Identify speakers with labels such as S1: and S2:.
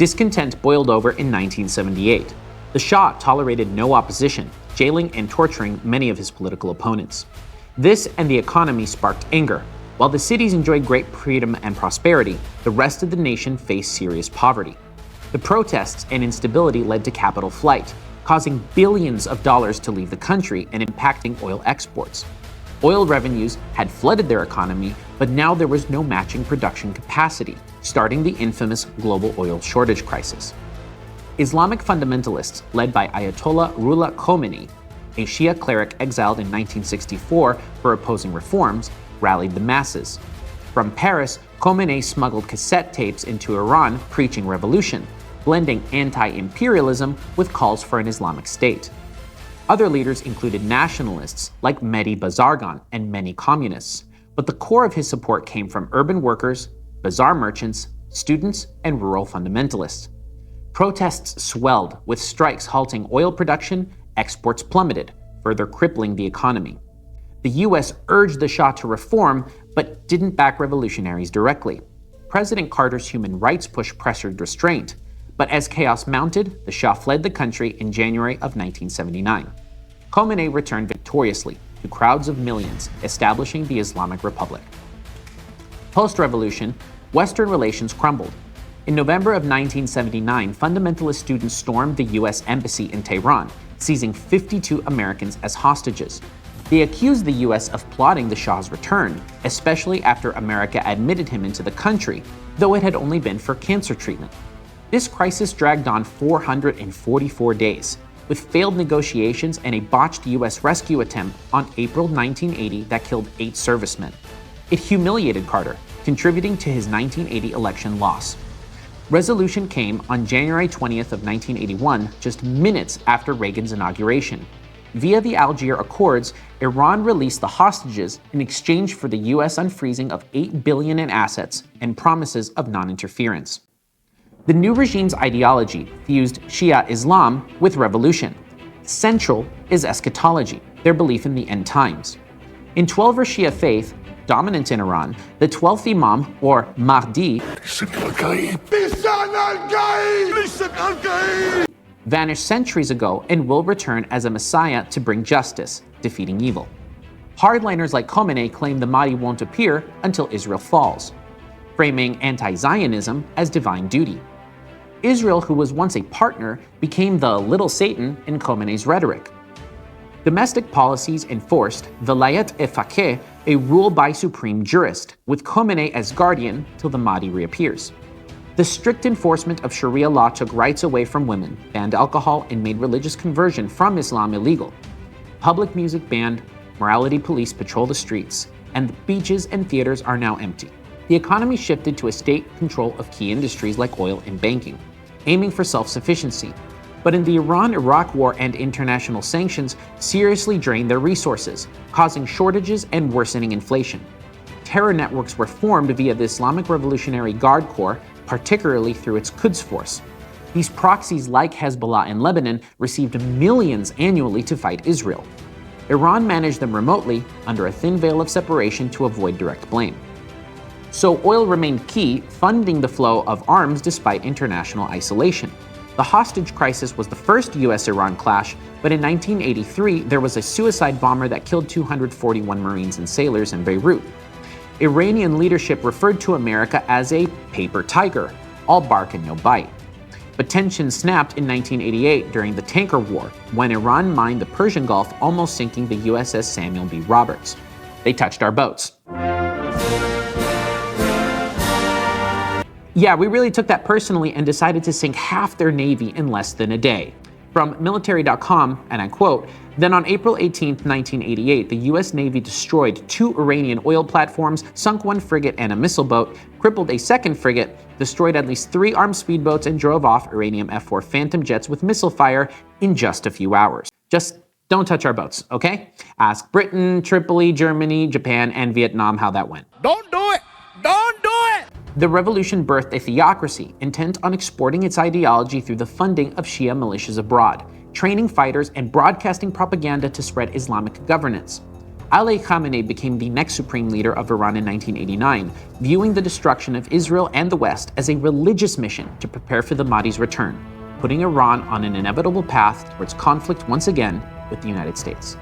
S1: Discontent boiled over in 1978. The Shah tolerated no opposition, jailing and torturing many of his political opponents. This and the economy sparked anger. While the cities enjoyed great freedom and prosperity, the rest of the nation faced serious poverty. The protests and instability led to capital flight, causing billions of dollars to leave the country and impacting oil exports. Oil revenues had flooded their economy, but now there was no matching production capacity, starting the infamous global oil shortage crisis. Islamic fundamentalists led by Ayatollah Ruhollah Khomeini, a Shia cleric exiled in 1964 for opposing reforms, rallied the masses. From Paris, Khomeini smuggled cassette tapes into Iran preaching revolution, blending anti-imperialism with calls for an Islamic state. Other leaders included nationalists like Mehdi Bazargan and many communists, but the core of his support came from urban workers, bazaar merchants, students, and rural fundamentalists. Protests swelled, with strikes halting oil production, exports plummeted, further crippling the economy. The US urged the Shah to reform, but didn't back revolutionaries directly. President Carter's human rights push pressured restraint, but as chaos mounted, the Shah fled the country in January of 1979. Khomeini returned victoriously, to crowds of millions, establishing the Islamic Republic. Post-revolution, Western relations crumbled. In November of 1979, fundamentalist students stormed the US embassy in Tehran, seizing 52 Americans as hostages. They accused the US of plotting the Shah's return, especially after America admitted him into the country, though it had only been for cancer treatment. This crisis dragged on 444 days, with failed negotiations and a botched US rescue attempt on April 1980 that killed 8 servicemen. It humiliated Carter, contributing to his 1980 election loss. Resolution came on January 20th of 1981, just minutes after Reagan's inauguration. Via the Algiers Accords, Iran released the hostages in exchange for the US unfreezing of $8 billion in assets and promises of non-interference. The new regime's ideology fused Shia Islam with revolution. Central is eschatology, their belief in the end times. In Twelver Shia faith, dominant in Iran, the 12th Imam, or Mahdi, vanished centuries ago and will return as a messiah to bring justice, defeating evil. Hardliners like Khomeini claim the Mahdi won't appear until Israel falls, framing anti-Zionism as divine duty. Israel, who was once a partner, became the little Satan in Khomeini's rhetoric. Domestic policies enforced Velayat e Faqih, a rule by supreme jurist, with Khomeini as guardian till the Mahdi reappears. The strict enforcement of Sharia law took rights away from women, banned alcohol, and made religious conversion from Islam illegal. Public music banned, morality police patrol the streets, and the beaches and theaters are now empty. The economy shifted to a state control of key industries like oil and banking, aiming for self-sufficiency. But in the Iran-Iraq War and international sanctions seriously drained their resources, causing shortages and worsening inflation. Terror networks were formed via the Islamic Revolutionary Guard Corps, particularly through its Quds Force. These proxies, like Hezbollah in Lebanon, received millions annually to fight Israel. Iran managed them remotely, under a thin veil of separation to avoid direct blame. So oil remained key, funding the flow of arms despite international isolation. The hostage crisis was the first US-Iran clash, but in 1983 there was a suicide bomber that killed 241 Marines and sailors in Beirut. Iranian leadership referred to America as a paper tiger, all bark and no bite. But tensions snapped in 1988 during the Tanker War, when Iran mined the Persian Gulf, almost sinking the USS Samuel B. Roberts. They touched our boats. Yeah, we really took that personally and decided to sink half their navy in less than a day. From military.com, and I quote, "Then on April 18, 1988, the US Navy destroyed 2 Iranian oil platforms, sunk 1 frigate and a missile boat, crippled a 2nd frigate, destroyed at least 3 armed speedboats, and drove off Iranian F-4 Phantom jets with missile fire in just a few hours." Just don't touch our boats, okay? Ask Britain, Tripoli, Germany, Japan, and Vietnam how that went.
S2: Don't do it! Don't do it!
S1: The revolution birthed a theocracy intent on exporting its ideology through the funding of Shia militias abroad, training fighters and broadcasting propaganda to spread Islamic governance. Ali Khamenei became the next supreme leader of Iran in 1989, viewing the destruction of Israel and the West as a religious mission to prepare for the Mahdi's return, putting Iran on an inevitable path towards conflict once again with the United States.